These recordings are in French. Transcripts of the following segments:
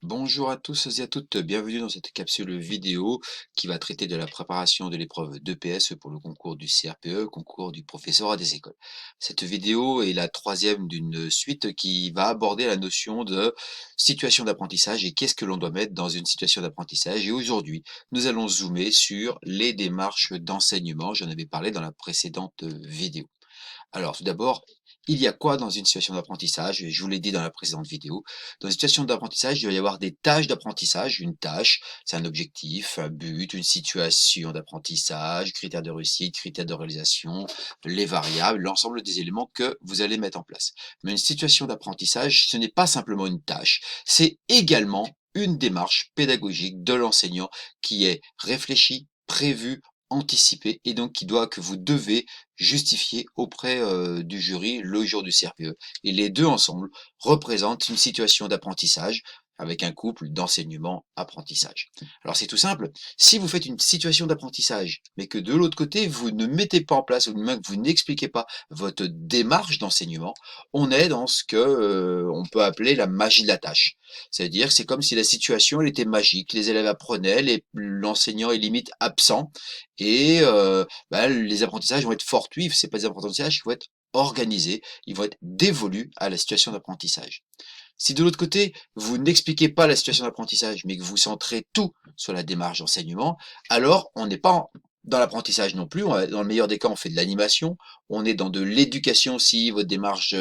Bonjour à tous et à toutes, bienvenue dans cette capsule vidéo qui va traiter de la préparation de l'épreuve d'EPS pour le concours du CRPE, concours du professorat des écoles. Cette vidéo est la troisième d'une suite qui va aborder la notion de situation d'apprentissage et qu'est-ce que l'on doit mettre dans une situation d'apprentissage. Et aujourd'hui, nous allons zoomer sur les démarches d'enseignement. J'en avais parlé dans la précédente vidéo. Alors, tout d'abord, il y a quoi dans une situation d'apprentissage? Je vous l'ai dit dans la précédente vidéo. Dans une situation d'apprentissage, il doit y avoir des tâches d'apprentissage. Une tâche, c'est un objectif, un but, une situation d'apprentissage, critères de réussite, critères de réalisation, les variables, l'ensemble des éléments que vous allez mettre en place. Mais une situation d'apprentissage, ce n'est pas simplement une tâche, c'est également une démarche pédagogique de l'enseignant qui est réfléchie, prévue, anticipée et donc que vous devez justifié auprès du jury le jour du CRPE. Et les deux ensemble représentent une situation d'apprentissage avec un couple d'enseignement-apprentissage. Alors c'est tout simple, si vous faites une situation d'apprentissage, mais que de l'autre côté, vous ne mettez pas en place, ou même que vous n'expliquez pas votre démarche d'enseignement, on est dans ce que on peut appeler la magie de la tâche. C'est-à-dire que c'est comme si la situation elle était magique, les élèves apprenaient, l'enseignant est limite absent, et les apprentissages vont être fortuits, c'est pas des apprentissages qui vont être organisés, ils vont être dévolus à la situation d'apprentissage. Si de l'autre côté, vous n'expliquez pas la situation d'apprentissage, mais que vous centrez tout sur la démarche d'enseignement, alors on n'est pas dans l'apprentissage non plus. Dans le meilleur des cas, on fait de l'animation, on est dans de l'éducation si votre démarche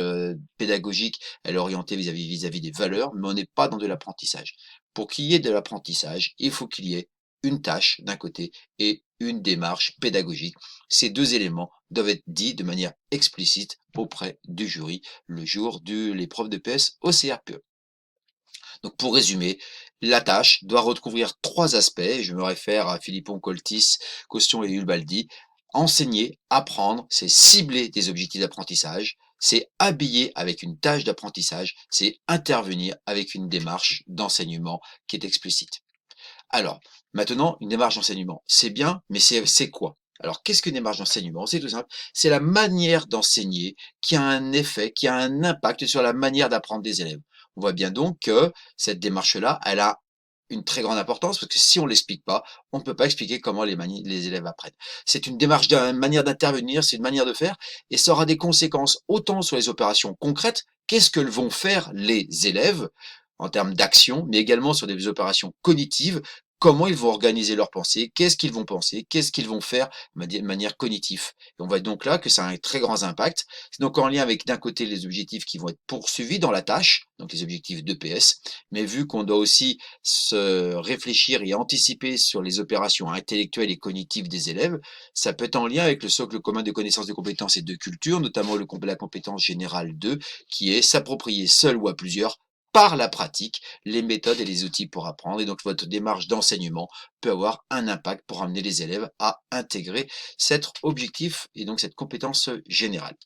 pédagogique elle est orientée vis-à-vis des valeurs, mais on n'est pas dans de l'apprentissage. Pour qu'il y ait de l'apprentissage, il faut qu'il y ait une tâche d'un côté et une démarche pédagogique. Ces deux éléments doivent être dits de manière explicite auprès du jury le jour de l'épreuve de PS au CRPE. Donc pour résumer, la tâche doit recouvrir trois aspects. Je me réfère à Philippon, Coltis, Costion et Ulbaldi. Enseigner, apprendre, c'est cibler des objectifs d'apprentissage, c'est habiller avec une tâche d'apprentissage, c'est intervenir avec une démarche d'enseignement qui est explicite. Alors, maintenant, une démarche d'enseignement, c'est bien, mais c'est quoi? Alors, qu'est-ce qu'une démarche d'enseignement? C'est tout simple, c'est la manière d'enseigner qui a un effet, qui a un impact sur la manière d'apprendre des élèves. On voit bien donc que cette démarche-là, elle a une très grande importance parce que si on l'explique pas, on ne peut pas expliquer comment les élèves apprennent. C'est une démarche, une manière d'intervenir, c'est une manière de faire et ça aura des conséquences autant sur les opérations concrètes, qu'est-ce que vont faire les élèves en termes d'action, mais également sur des opérations cognitives, comment ils vont organiser leurs pensées, qu'est-ce qu'ils vont penser, qu'est-ce qu'ils vont faire de manière cognitive. Et on voit donc là que ça a un très grand impact. C'est donc en lien avec d'un côté les objectifs qui vont être poursuivis dans la tâche, donc les objectifs d'EPS, mais vu qu'on doit aussi se réfléchir et anticiper sur les opérations intellectuelles et cognitives des élèves, ça peut être en lien avec le socle commun de connaissances, de compétences et de culture, notamment la compétence générale 2, qui est s'approprier seul ou à plusieurs par la pratique, les méthodes et les outils pour apprendre. Et donc, votre démarche d'enseignement peut avoir un impact pour amener les élèves à intégrer cet objectif et donc cette compétence générale.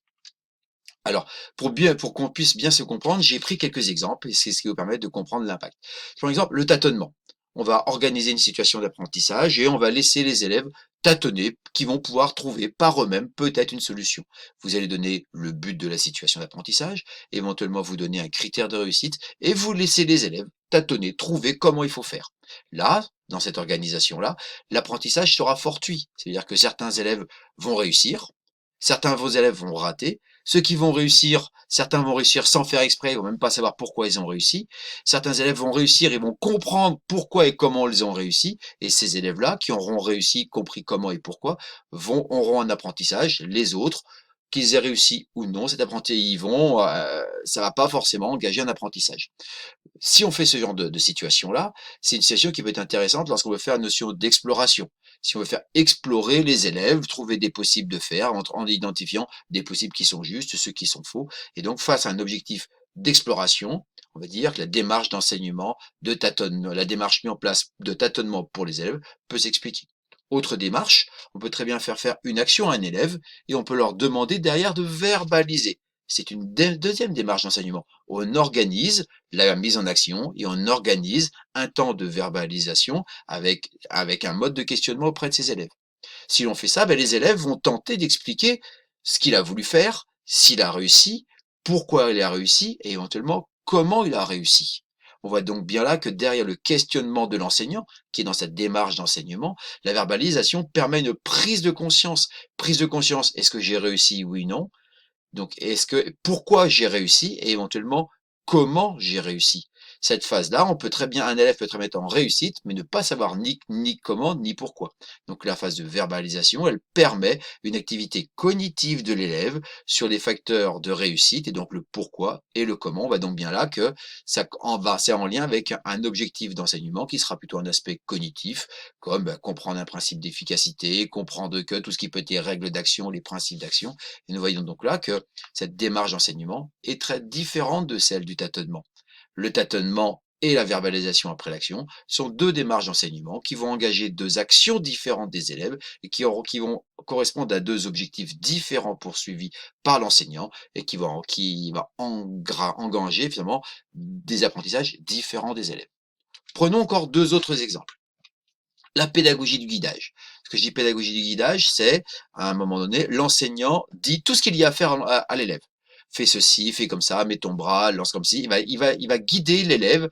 Alors, pour qu'on puisse bien se comprendre, j'ai pris quelques exemples et c'est ce qui vous permet de comprendre l'impact. Par exemple, le tâtonnement. On va organiser une situation d'apprentissage et on va laisser les élèves tâtonner, qui vont pouvoir trouver par eux-mêmes peut-être une solution. Vous allez donner le but de la situation d'apprentissage, éventuellement vous donner un critère de réussite et vous laissez les élèves tâtonner, trouver comment il faut faire. Là, dans cette organisation-là, l'apprentissage sera fortuit. C'est-à-dire que certains élèves vont réussir, certains de vos élèves vont rater, ceux qui vont réussir, certains vont réussir sans faire exprès, ils vont même pas savoir pourquoi ils ont réussi. Certains élèves vont réussir, ils vont comprendre pourquoi et comment ils ont réussi. Et ces élèves-là, qui auront réussi, compris comment et pourquoi, auront un apprentissage. Les autres, qu'ils aient réussi ou non, cet apprentissage, ça va pas forcément engager un apprentissage. Si on fait ce genre de situation-là, c'est une situation qui peut être intéressante lorsqu'on veut faire une notion d'exploration. Si on veut faire explorer les élèves, trouver des possibles de faire en identifiant des possibles qui sont justes, ceux qui sont faux. Et donc, face à un objectif d'exploration, on va dire que la démarche d'enseignement, de tâtonnement, la démarche mise en place de tâtonnement pour les élèves peut s'expliquer. Autre démarche, on peut très bien faire une action à un élève et on peut leur demander derrière de verbaliser. C'est une deuxième démarche d'enseignement. On organise la mise en action et on organise un temps de verbalisation avec un mode de questionnement auprès de ses élèves. Si l'on fait ça, les élèves vont tenter d'expliquer ce qu'il a voulu faire, s'il a réussi, pourquoi il a réussi et éventuellement comment il a réussi. On voit donc bien là que derrière le questionnement de l'enseignant, qui est dans cette démarche d'enseignement, la verbalisation permet une prise de conscience. Prise de conscience, est-ce que j'ai réussi, oui, non? Donc, pourquoi j'ai réussi et éventuellement comment j'ai réussi? Cette phase-là, un élève peut très bien être en réussite, mais ne pas savoir ni comment, ni pourquoi. Donc, la phase de verbalisation, elle permet une activité cognitive de l'élève sur les facteurs de réussite et donc le pourquoi et le comment. On va donc bien là que c'est en lien avec un objectif d'enseignement qui sera plutôt un aspect cognitif, comme comprendre un principe d'efficacité, comprendre que tout ce qui peut être les règles d'action, les principes d'action. Et nous voyons donc là que cette démarche d'enseignement est très différente de celle du tâtonnement. Le tâtonnement et la verbalisation après l'action sont deux démarches d'enseignement qui vont engager deux actions différentes des élèves et qui vont correspondre à deux objectifs différents poursuivis par l'enseignant et qui va engager finalement des apprentissages différents des élèves. Prenons encore deux autres exemples. La pédagogie du guidage. Ce que je dis pédagogie du guidage, c'est, à un moment donné, l'enseignant dit tout ce qu'il y a à faire à l'élève. Fais ceci, fais comme ça, mets ton bras, lance comme ci. Il va guider l'élève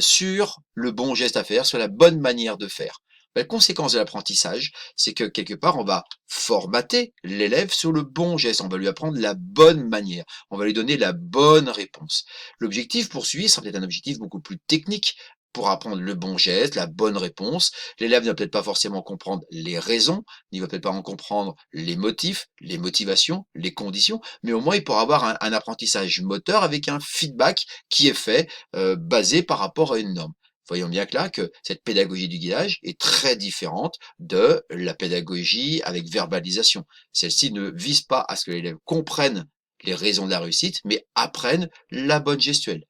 sur le bon geste à faire, sur la bonne manière de faire. La conséquence de l'apprentissage, c'est que quelque part, on va formater l'élève sur le bon geste. On va lui apprendre la bonne manière. On va lui donner la bonne réponse. L'objectif poursuivi sera peut-être un objectif beaucoup plus technique pour apprendre le bon geste, la bonne réponse. L'élève ne va peut-être pas forcément comprendre les raisons, il va peut-être pas en comprendre les motifs, les motivations, les conditions, mais au moins il pourra avoir un apprentissage moteur avec un feedback qui est fait basé par rapport à une norme. Voyons bien que là, que cette pédagogie du guidage est très différente de la pédagogie avec verbalisation. Celle-ci ne vise pas à ce que l'élève comprenne les raisons de la réussite, mais apprenne la bonne gestuelle.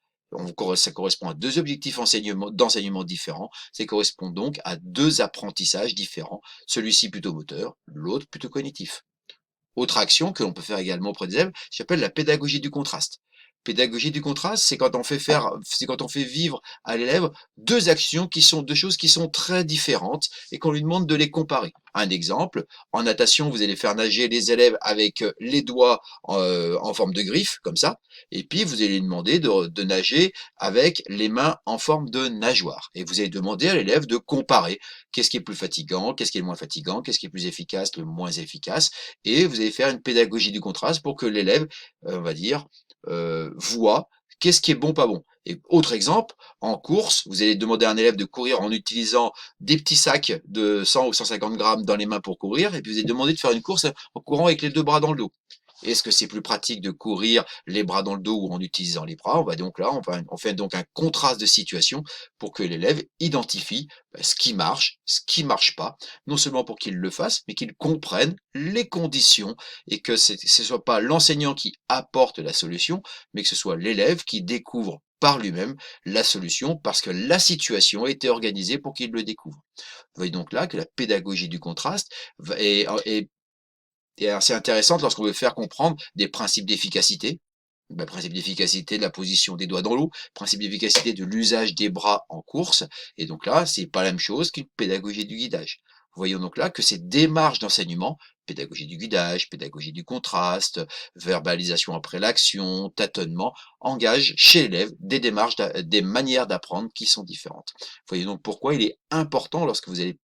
Ça correspond à deux objectifs d'enseignement différents, ça correspond donc à deux apprentissages différents, celui-ci plutôt moteur, l'autre plutôt cognitif. Autre action que l'on peut faire également auprès des élèves, j'appelle la pédagogie du contraste. Pédagogie du contraste, c'est quand on fait vivre à l'élève deux choses qui sont très différentes et qu'on lui demande de les comparer. Un exemple, en natation, vous allez faire nager les élèves avec les doigts en forme de griffe, comme ça, et puis vous allez lui demander de nager avec les mains en forme de nageoire. Et vous allez demander à l'élève de comparer qu'est-ce qui est plus fatigant, qu'est-ce qui est le moins fatigant, qu'est-ce qui est plus efficace, le moins efficace, et vous allez faire une pédagogie du contraste pour que l'élève, on va dire, voit qu'est-ce qui est bon, pas bon. Et autre exemple, en course, vous allez demander à un élève de courir en utilisant des petits sacs de 100 ou 150 grammes dans les mains pour courir, et puis vous allez demander de faire une course en courant avec les deux bras dans le dos. Est-ce que c'est plus pratique de courir les bras dans le dos ou en utilisant les bras? On fait donc un contraste de situation pour que l'élève identifie ce qui marche, ce qui marche pas, non seulement pour qu'il le fasse, mais qu'il comprenne les conditions et que ce soit pas l'enseignant qui apporte la solution, mais que ce soit l'élève qui découvre par lui-même la solution parce que la situation a été organisée pour qu'il le découvre. Vous voyez donc là que la pédagogie du contraste est assez intéressante lorsqu'on veut faire comprendre des principes d'efficacité. Principe d'efficacité de la position des doigts dans l'eau, principe d'efficacité de l'usage des bras en course. Et donc là, c'est pas la même chose qu'une pédagogie du guidage. Voyons donc là que ces démarches d'enseignement, pédagogie du guidage, pédagogie du contraste, verbalisation après l'action, tâtonnement, engagent chez l'élève des manières d'apprendre qui sont différentes. Voyez donc pourquoi il est important lorsque vous allez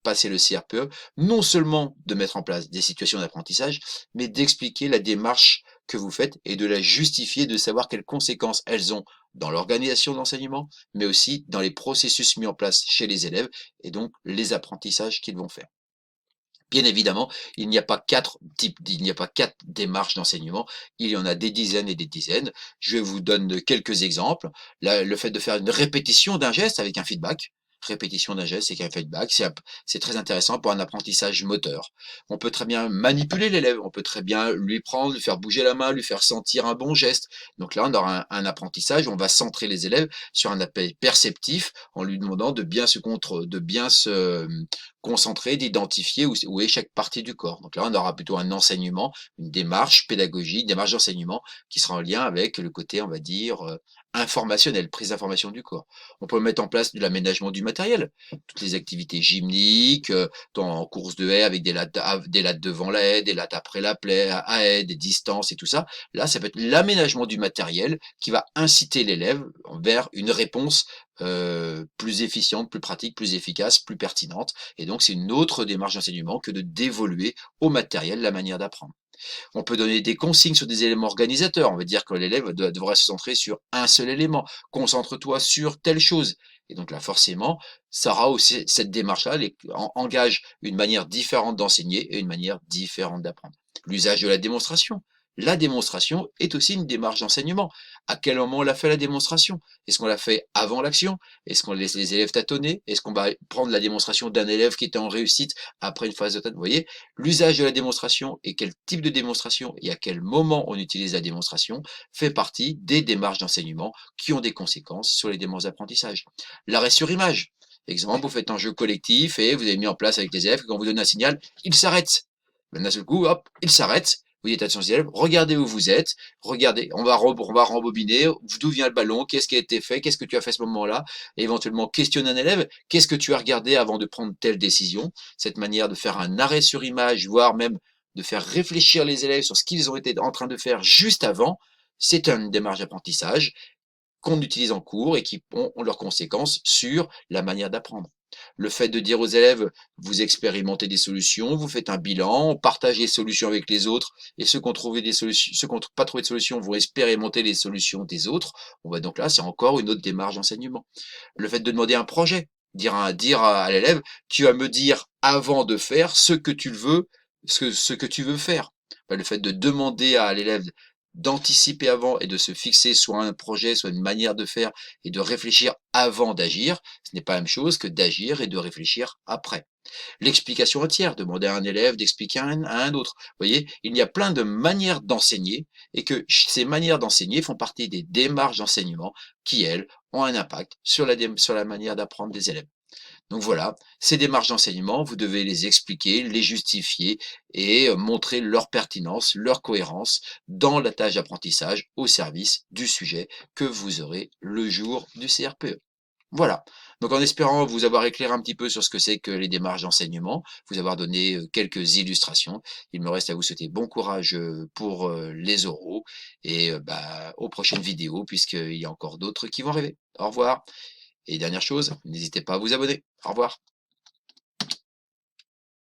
passer le CRPE, non seulement de mettre en place des situations d'apprentissage, mais d'expliquer la démarche que vous faites et de la justifier, de savoir quelles conséquences elles ont dans l'organisation de l'enseignement, mais aussi dans les processus mis en place chez les élèves et donc les apprentissages qu'ils vont faire. Bien évidemment, il n'y a pas quatre démarches d'enseignement, il y en a des dizaines et des dizaines. Je vous donne quelques exemples. Là, le fait de faire une répétition d'un geste avec un feedback. Répétition d'un geste avec un feedback, c'est très intéressant pour un apprentissage moteur. On peut très bien manipuler l'élève, on peut très bien lui prendre, lui faire bouger la main, lui faire sentir un bon geste. Donc là, on aura un apprentissage où on va centrer les élèves sur un appel perceptif en lui demandant de bien se concentrer, d'identifier où est chaque partie du corps. Donc là, on aura plutôt un enseignement, une démarche pédagogique, une démarche d'enseignement qui sera en lien avec le côté, on va dire, informationnelle, prise d'information du corps. On peut mettre en place de l'aménagement du matériel, toutes les activités gymniques, en course de haie avec des lattes devant la haie, des lattes après la plaie, à haie, des distances et tout ça. Là, ça peut être l'aménagement du matériel qui va inciter l'élève vers une réponse plus efficiente, plus pratique, plus efficace, plus pertinente. Et donc, c'est une autre démarche d'enseignement que de d'évoluer au matériel la manière d'apprendre. On peut donner des consignes sur des éléments organisateurs. On va dire que l'élève devrait se centrer sur un seul élément. Concentre-toi sur telle chose. Et donc là, forcément, ça aura aussi cette démarche-là, engage une manière différente d'enseigner et une manière différente d'apprendre. L'usage de la démonstration. La démonstration est aussi une démarche d'enseignement. À quel moment on l'a fait la démonstration? Est-ce qu'on l'a fait avant l'action? Est-ce qu'on laisse les élèves tâtonner? Est-ce qu'on va prendre la démonstration d'un élève qui était en réussite après une phase de tâtonnement? Vous voyez, l'usage de la démonstration et quel type de démonstration et à quel moment on utilise la démonstration fait partie des démarches d'enseignement qui ont des conséquences sur les démarches d'apprentissage. L'arrêt sur image. Exemple, vous faites un jeu collectif et vous avez mis en place avec les élèves que quand vous donnez un signal, ils s'arrêtent. D'un seul coup, hop, ils s'arrêtent. Vous dites attention aux élèves, regardez où vous êtes, regardez, on va rembobiner, d'où vient le ballon, qu'est-ce qui a été fait, qu'est-ce que tu as fait à ce moment-là, et éventuellement questionner un élève, qu'est-ce que tu as regardé avant de prendre telle décision, cette manière de faire un arrêt sur image, voire même de faire réfléchir les élèves sur ce qu'ils ont été en train de faire juste avant, c'est une démarche d'apprentissage qu'on utilise en cours et qui ont leurs conséquences sur la manière d'apprendre. Le fait de dire aux élèves, vous expérimentez des solutions, vous faites un bilan, on partage les solutions avec les autres, et ceux qui ont trouvé des solutions, ceux qui n'ont pas trouvé de solution vont expérimenter les solutions des autres. On va donc là, c'est encore une autre démarche d'enseignement. Le fait de demander un projet, dire à l'élève, tu vas me dire avant de faire ce que tu veux, ce que tu veux faire. Le fait de demander à l'élève d'anticiper avant et de se fixer soit un projet, soit une manière de faire et de réfléchir avant d'agir, ce n'est pas la même chose que d'agir et de réfléchir après. L'explication entière, demander à un élève d'expliquer à un autre. Vous voyez, il y a plein de manières d'enseigner et que ces manières d'enseigner font partie des démarches d'enseignement qui, elles, ont un impact sur la manière d'apprendre des élèves. Donc voilà, ces démarches d'enseignement, vous devez les expliquer, les justifier et montrer leur pertinence, leur cohérence dans la tâche d'apprentissage au service du sujet que vous aurez le jour du CRPE. Voilà. Donc en espérant vous avoir éclairé un petit peu sur ce que c'est que les démarches d'enseignement, vous avoir donné quelques illustrations, il me reste à vous souhaiter bon courage pour les oraux et aux prochaines vidéos puisqu'il y a encore d'autres qui vont arriver. Au revoir. Et dernière chose, n'hésitez pas à vous abonner. Au revoir.